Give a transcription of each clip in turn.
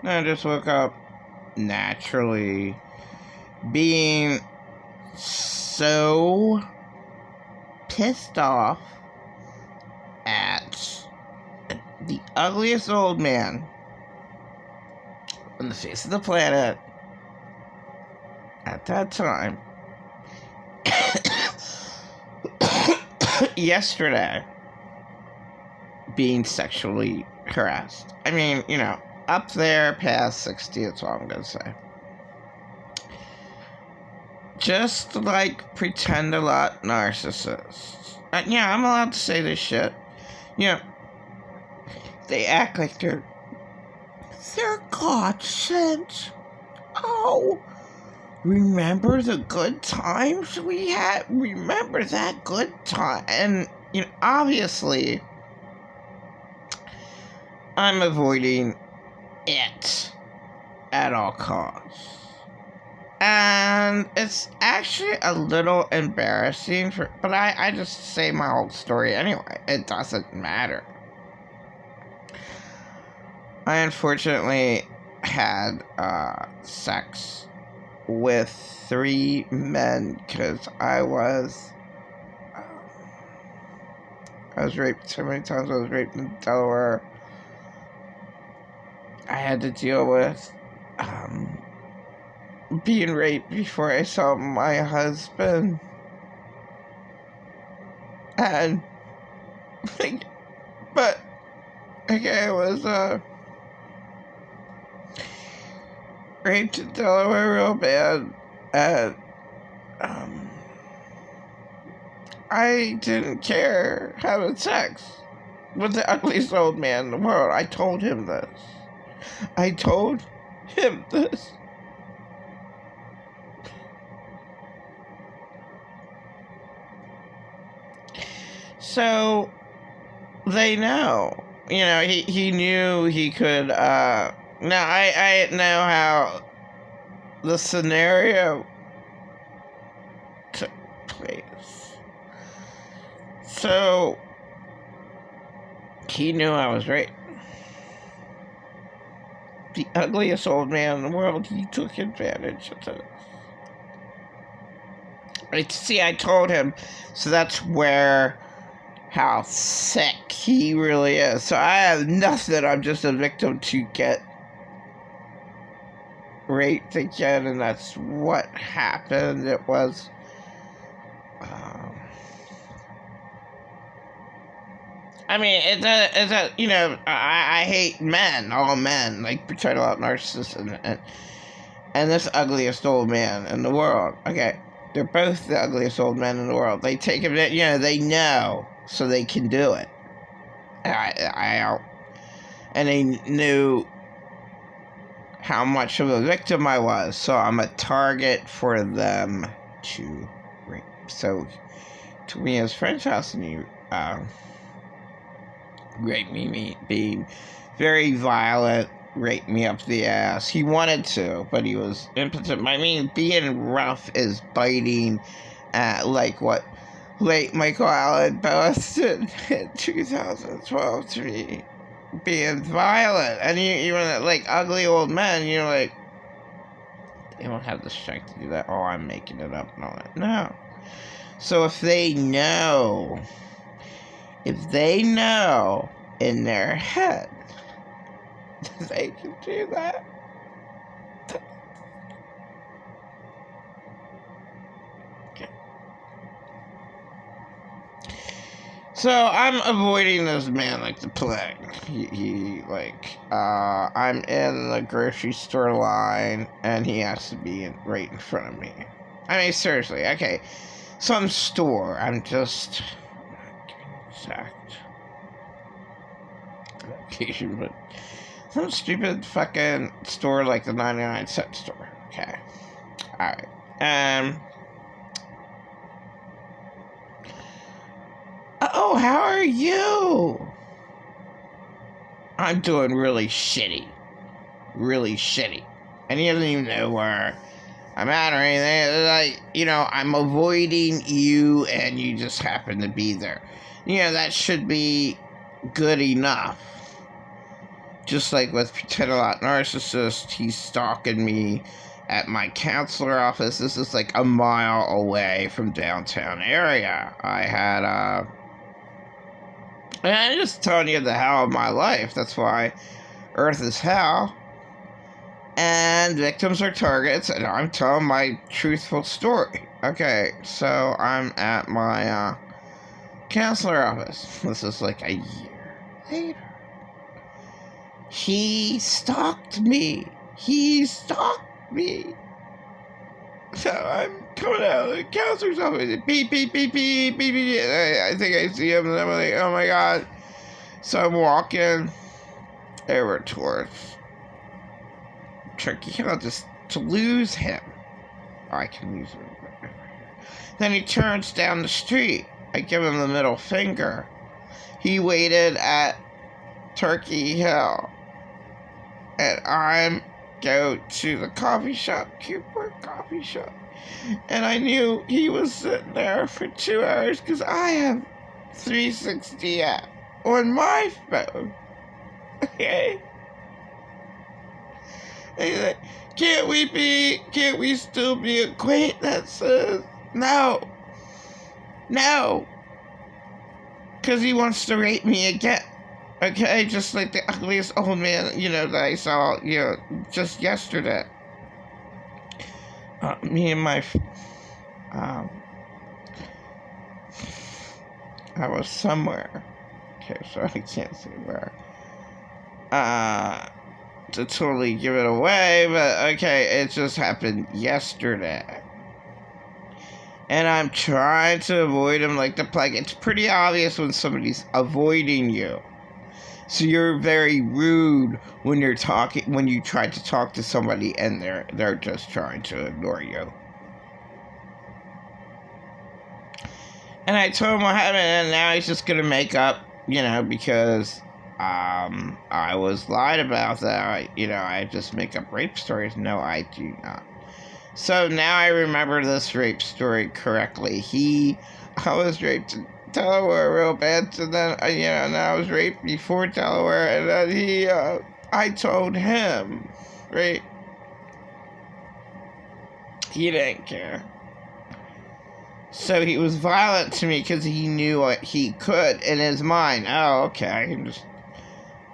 I just woke up naturally being so pissed off at the ugliest old man on the face of the planet at that time yesterday being sexually harassed. I mean, up there past 60, that's all I'm gonna say. Just like pretend a lot narcissists. Yeah, I'm allowed to say this shit. They act like they're God sent. Oh, remember the good times we had? Remember that good time? And, obviously, I'm avoiding it at all costs. And it's actually a little embarrassing, but I just say my whole story anyway. It doesn't matter. I unfortunately had sex with 3 men because I was raped so many times. I was raped in Delaware. I had to deal with being raped before I saw my husband. And I was raped in Delaware real bad, and I didn't care having sex with the ugliest old man in the world. I told him this. So they know. He knew he could. Now I know how the scenario took place. So he knew I was raped. The ugliest old man in the world, he took advantage of this. I told him, so that's how sick he really is. So I have nothing, I'm just a victim to get raped again, and that's what happened. It was, I hate men, all men, like, portrayed a lot of narcissists, and this ugliest old man in the world. Okay, they're both the ugliest old men in the world. They take him, they know, so they can do it. And they knew how much of a victim I was, so I'm a target for them to rape. So, took me to his friend's house, and he raped me, being very violent, raped me up the ass. He wanted to, but he was impotent. Being rough is biting at, like, what late Michael Allen posted in 2012 to me. Being violent. And you like, ugly old men, they don't have the strength to do that. Oh, I'm making it up and all that. No. So if they know in their head they can do that, okay. So I'm avoiding this man like the plague. I'm in the grocery store line, and he has to be right in front of me. Seriously, okay. Some store, I'm just exact location, but some stupid fucking store like the 99-cent store. Okay. Alright. Oh, how are you? I'm doing really shitty. Really shitty. And he doesn't even know where I'm at or anything. I'm avoiding you, and you just happen to be there. That should be good enough. just like with Pretend a Lot Narcissist, he's stalking me at my counselor office. This is like a mile away from downtown area. And I'm just telling you the hell of my life. That's why Earth is hell. And victims are targets, and I'm telling my truthful story. Okay, so I'm at my counselor office. This is like a year later. He stalked me. So I'm coming out of the counselor's office. Beep, beep, beep, beep, beep, beep. I think I see him, and I'm like, oh my god. So I'm walking over towards Turkey Hill just to lose him. I can lose him. Then he turns down the street. I give him the middle finger. He waited at Turkey Hill. And I'm go to the coffee shop, Cooper Coffee Shop. And I knew he was sitting there for 2 hours because I have 360 app on my phone. Okay? And he's like, can't we still be acquaintances? No. Because he wants to rape me again. Okay, just like the ugliest old man, that I saw, just yesterday. Me and my, I was somewhere. Okay, so I can't say where. To totally give it away, but okay, it just happened yesterday. And I'm trying to avoid him like the plague. It's pretty obvious when somebody's avoiding you. So you're very rude when you try to talk to somebody and they're just trying to ignore you. And I told him what happened, and now he's just gonna make up, because I was lied about that. I just make up rape stories. No, I do not. So now I remember this rape story correctly. I was raped in Delaware real bad, and then, and I was raped before Delaware, and then I told him, right? He didn't care. So he was violent to me because he knew what he could in his mind. Oh, okay, I can just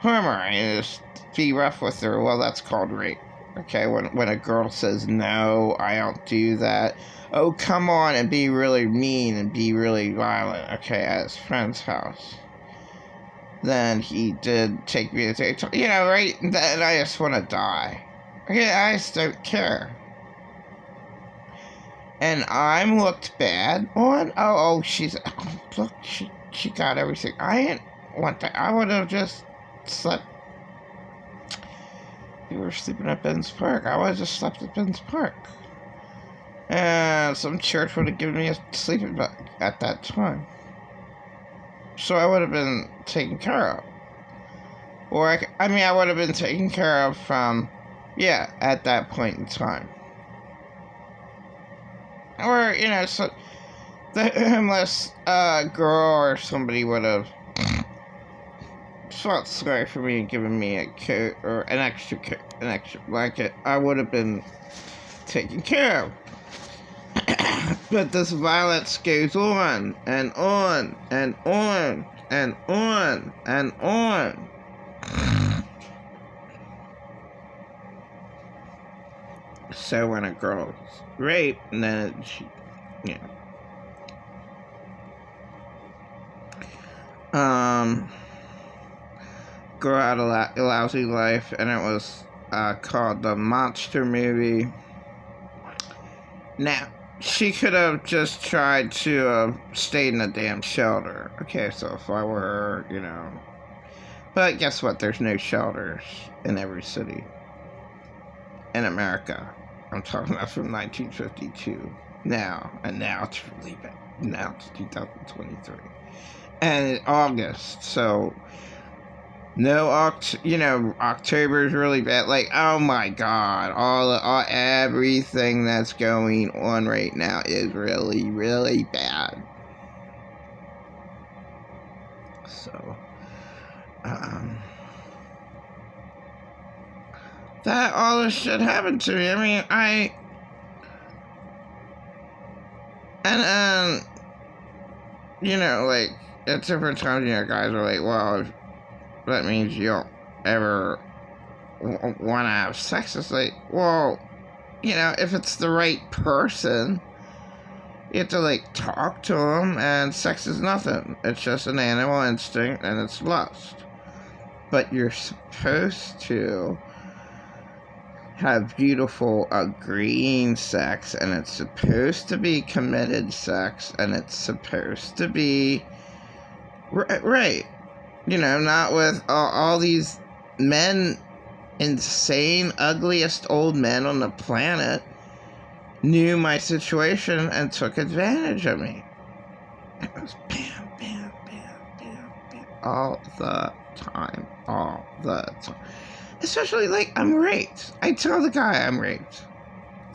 harm her and just be rough with her. Well, that's called rape. Okay, when a girl says, no, I don't do that. Oh, come on, and be really mean and be really violent, okay, at his friend's house. Then he did take me to, right? And I just want to die. Okay, I just don't care. And I'm looked bad on. Oh, look, she got everything. I didn't want that. I would have just slept. You were sleeping at Ben's Park. I would have just slept at Ben's Park. And some church would have given me a sleeping bag at that time. So I would have been taken care of. Or, I would have been taken care of from, at that point in time. Or, so the homeless girl or somebody would have felt sorry for me and given me a coat or an extra blanket. I would have been taken care of. But this violence goes on and on and on and on and on. So when a girl's raped, and then she, go out a lousy life, and it was called The Monster Movie. Now, she could have just tried to stay in a damn shelter. Okay, so if I were her, But guess what? There's no shelters in every city in America. I'm talking about from 1952. Now it's really bad. Now it's 2023. And August, so October is really bad. Like, oh my God, everything that's going on right now is really, really bad. So, that all this shit happened to me. I mean, and you know, like, at different times, you know, guys are like, well, that means you don't ever want to have sex. It's like, well, you know, if it's the right person, you have to, like, talk to them, and sex is nothing. It's just an animal instinct, and it's lust. But you're supposed to have beautiful, agreeing sex, and it's supposed to be committed sex, and it's supposed to be right. You know, not with all these men, insane, ugliest old men on the planet, knew my situation and took advantage of me. It was bam, bam, bam, bam, bam, all the time. Especially, like, I'm raped. I tell the guy I'm raped.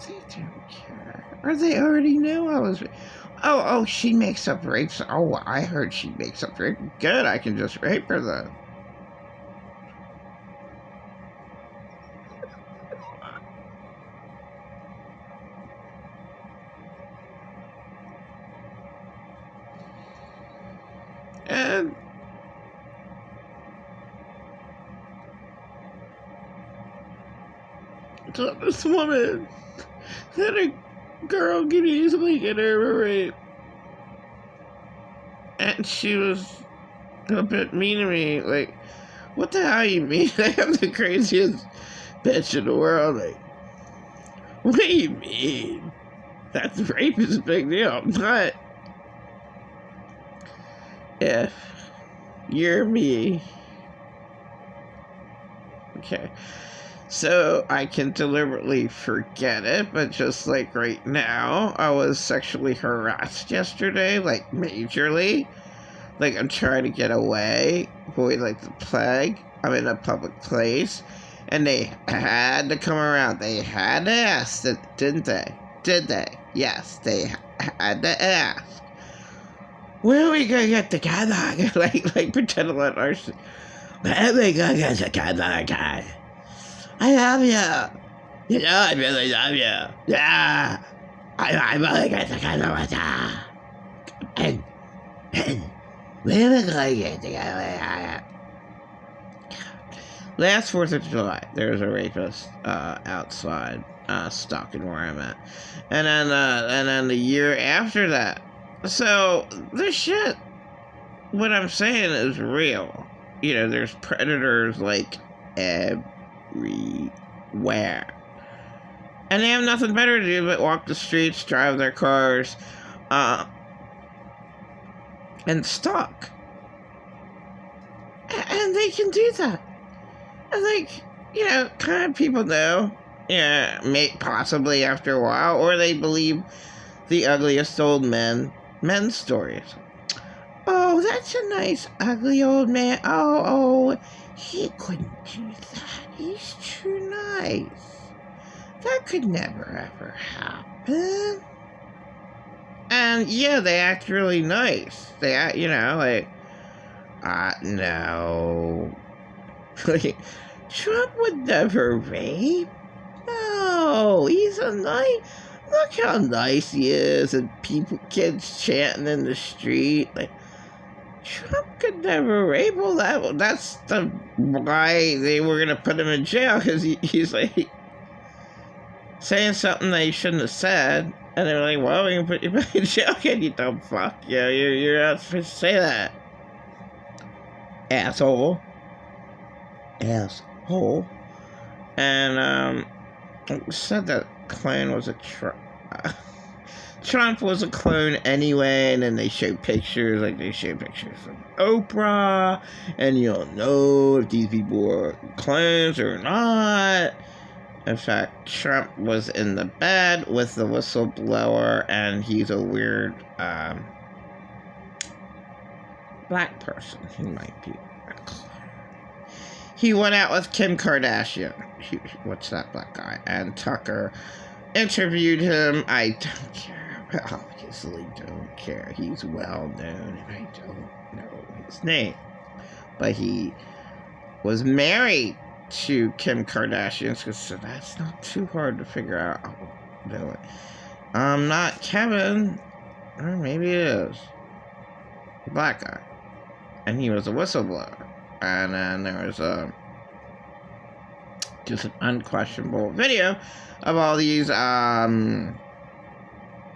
They don't care. Or they already knew I was raped. Oh, she makes up rapes. Oh, I heard she makes up rape. Good, I can just rape her then. And this woman that a girl can easily get over rape. And she was a bit mean to me. Like, what the hell you mean? I am the craziest bitch in the world. Like, what do you mean? That's rape is a big deal. But if you're me, okay, so I can deliberately forget it, but just like right now, I was sexually harassed yesterday, like majorly. Like, I'm trying to get away, avoid like the plague. I'm in a public place, and they had to come around. They had to ask, didn't they? Did they? Yes, they had to ask. When are we gonna get together? like pretend to let our. When are we gonna get together, guy? I love you. You know, I really love you. Yeah. I really get together with you. And when are we gonna get together? Last 4th of July, there was a rapist outside, stalking where I'm at. And then the year after that. So, this shit, what I'm saying is real. You know, there's predators, like, everywhere. And they have nothing better to do but walk the streets, drive their cars, and stalk. And they can do that. And, like, you know, kind of people know, yeah, possibly after a while, or they believe the ugliest old men's stories. Oh, that's a nice, ugly old man. Oh, he couldn't do that. He's too nice. That could never, ever happen. And, yeah, they act really nice. They act, you know, like, no. Trump would never rape. No, he's a nice... Look how nice he is, and kids chanting in the street. Like, Trump could never rape. Well, that's why they were gonna put him in jail, because he's like saying something that he shouldn't have said, and they're like, "Well, we can put you back in jail, again, you dumb fuck. Yeah, you're not supposed to say that, asshole." And said that clone was a Trump was a clone anyway, and then they showed pictures of Oprah, and you'll know if these people are clones or not. In fact, Trump was in the bed with the whistleblower, and he's a weird black person. He might be a clone. He went out with Kim Kardashian. What's that black guy? And Tucker interviewed him. I don't care. I obviously don't care. He's well known, and I don't know his name. But he was married to Kim Kardashian, because that's not too hard to figure out. I'll do it. Not Kevin, or maybe it is. The black guy. And he was a whistleblower. And then there was just an unquestionable video of all these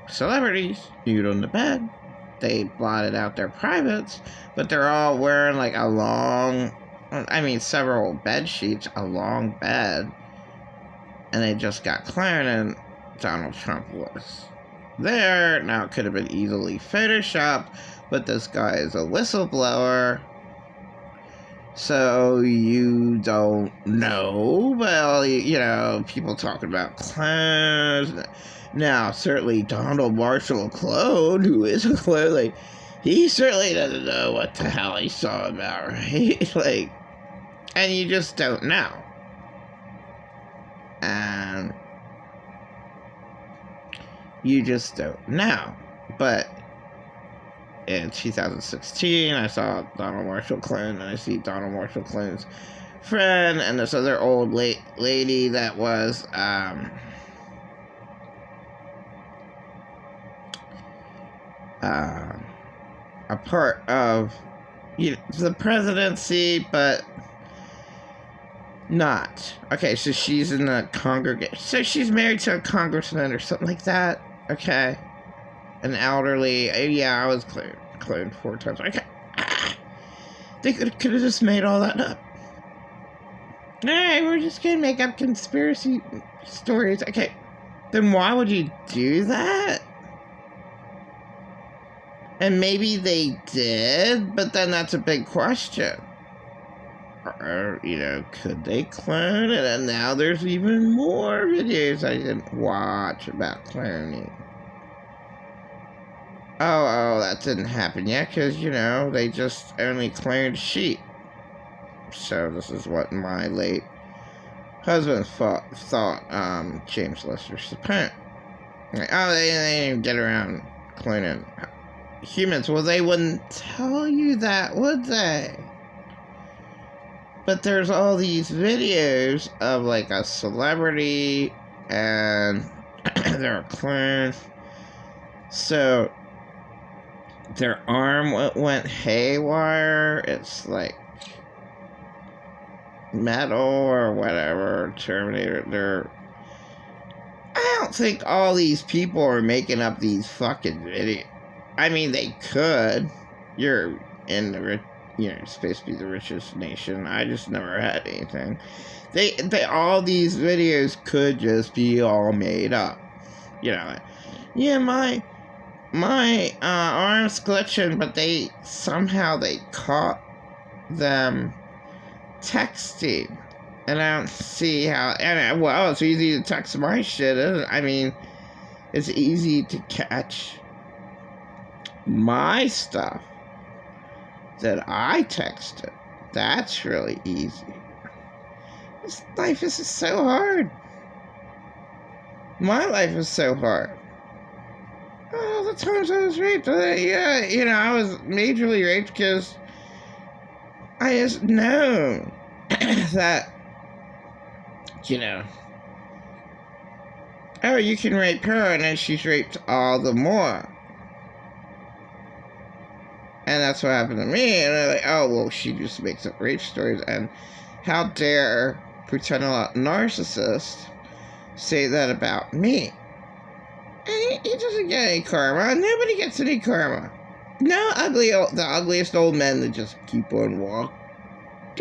celebrities nude on the bed. They blotted out their privates, but they're all wearing like a long, several bed sheets, a long bed, and they just got cleared, and Donald Trump was there. Now it could have been easily photoshopped, but this guy is a whistleblower, so you don't know. Well, people talking about clones. Now, certainly Donald Marshall clone, who is a clone, like, he certainly doesn't know what the hell he saw about, right? Like, and you just don't know. And you just don't know. But in 2016, I saw Donald Marshall clone, and I see Donald Marshall clone's friend, and this other old lady that was, a part of the presidency, but not. Okay, so she's in the congregation. So she's married to a congressman or something like that. Okay. An elderly. Yeah, I was cloned 4 times. Okay. They could have just made all that up. Alright, we're just gonna make up conspiracy stories. Okay. Then why would you do that? And maybe they did, but then that's a big question. Or, could they clone it? And now there's even more videos I didn't watch about cloning. Oh, that didn't happen yet, because, they just only cloned sheep. So this is what my late husband thought James Lester's the parent. Like, they didn't get around cloning humans. Well, they wouldn't tell you that, would they? But there's all these videos of like a celebrity and they're clones. So their arm went haywire. It's like metal or whatever. Terminator. I don't think all these people are making up these fucking videos. I mean, they could. You're in the supposed to be the richest nation. I just never had anything. They all these videos could just be all made up. My arm's glitching, but they caught them texting, and I don't see how. And it's easy to text my shit, isn't it? I mean, it's easy to catch my stuff that I texted. That's really easy. This life is so hard. My life is so hard. Oh, the times I was raped. I was majorly raped because I just know that, you can rape her and then she's raped all the more. And that's what happened to me. And they're like, she just makes up rape stories. And how dare pretend a narcissist say that about me? And he doesn't get any karma. Nobody gets any karma. No, the ugliest old men that just keep on walking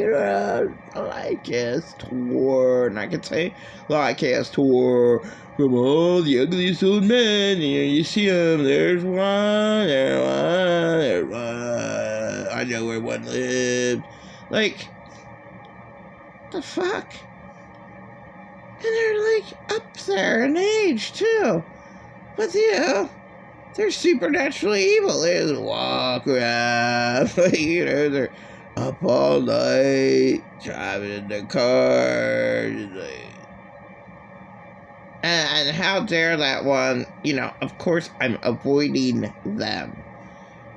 around like it's tour. And I can say, like it's tour from all the ugliest old men. You see them. There's one, there's one. I know where one lived. Like, the fuck? And they're like up there in age too. But they're supernaturally evil. They just walk around. They're up all night, driving in their cars. And how dare that one, of course I'm avoiding them.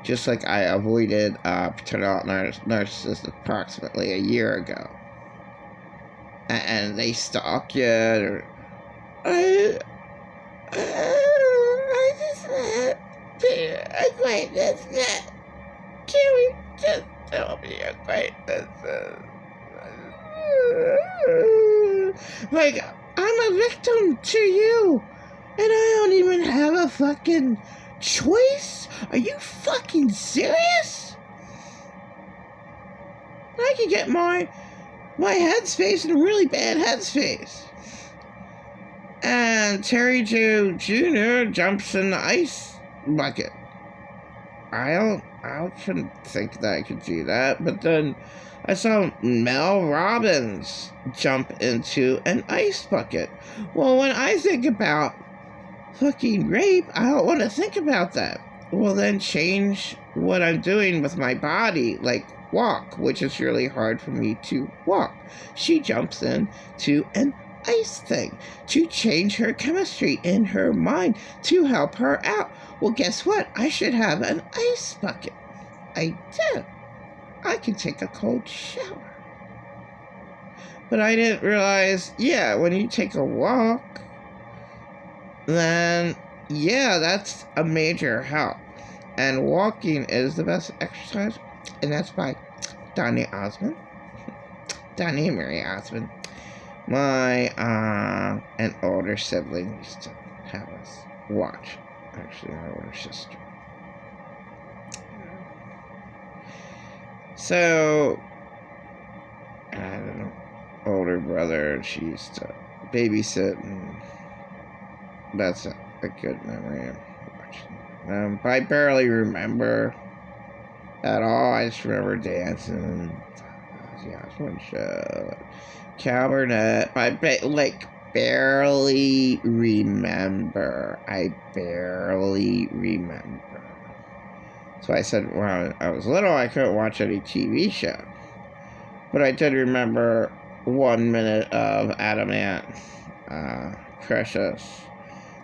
Just like I avoided paternal narcissist approximately a year ago. and they stalk you, or I just acquaintances. Can we just tell me acquaintances? Like, I'm a victim to you, and I don't even have a fucking choice? Are you fucking serious? I could get my headspace in a really bad headspace. And Terry Joe Jr. jumps in the ice bucket. I couldn't think that I could do that, but then I saw Mel Robbins jump into an ice bucket. Well, when I think about fucking rape, I don't want to think about that. Well, then change what I'm doing with my body, like walk, which is really hard for me to walk. She jumps into an ice thing to change her chemistry in her mind to help her out. Well, guess what? I should have an ice bucket. I do. I can take a cold shower. But I didn't realize, yeah, when you take a walk, then, yeah, that's a major help. And walking is the best exercise, and that's by Donny Osmond. Donny and Mary Osmond. My, an older sibling used to have us watch. Actually, my older sister. So, I don't know, older brother, she used to babysit, and that's a good memory of watching. But I barely remember at all. I just remember dancing. Yeah, it's one show. Cabernet. I barely remember. I barely remember. So I said when I was little, I couldn't watch any TV show. But I did remember 1 minute of Adam Ant, Precious,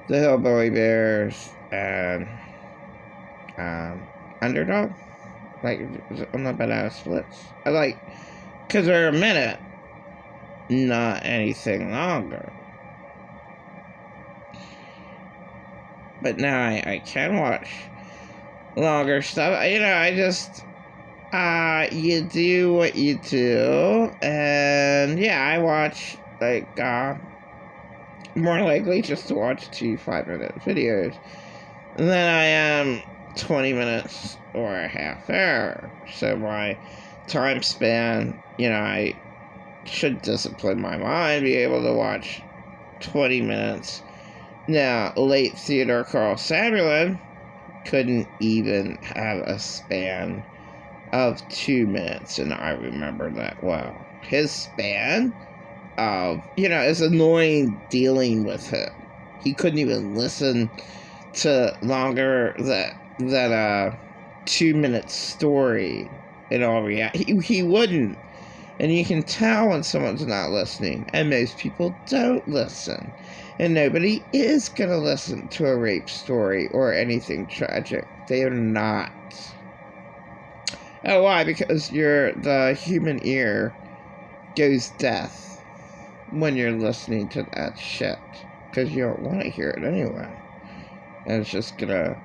The Hillbilly Bears, and Underdog. Like, on the Banana Splits. I like, because they're a minute, not anything longer. But now I can watch longer stuff. You know, I just, you do what you do, and yeah, I watch, like, more likely just to watch 2 5-minute videos than I am 20 minutes or a half hour. So my time span, you know, I should discipline my mind, be able to watch 20 minutes. Now, late Theodore Carl Sutherland couldn't even have a span of 2 minutes, and I remember that well. His span of, you know, it's annoying dealing with him. He couldn't even listen to longer than a 2-minute story in all reality. He wouldn't. And you can tell when someone's not listening. And most people don't listen. And nobody is going to listen to a rape story or anything tragic. They are not. Oh, why? Because the human ear goes deaf when you're listening to that shit. Because you don't want to hear it anyway. And it's just going to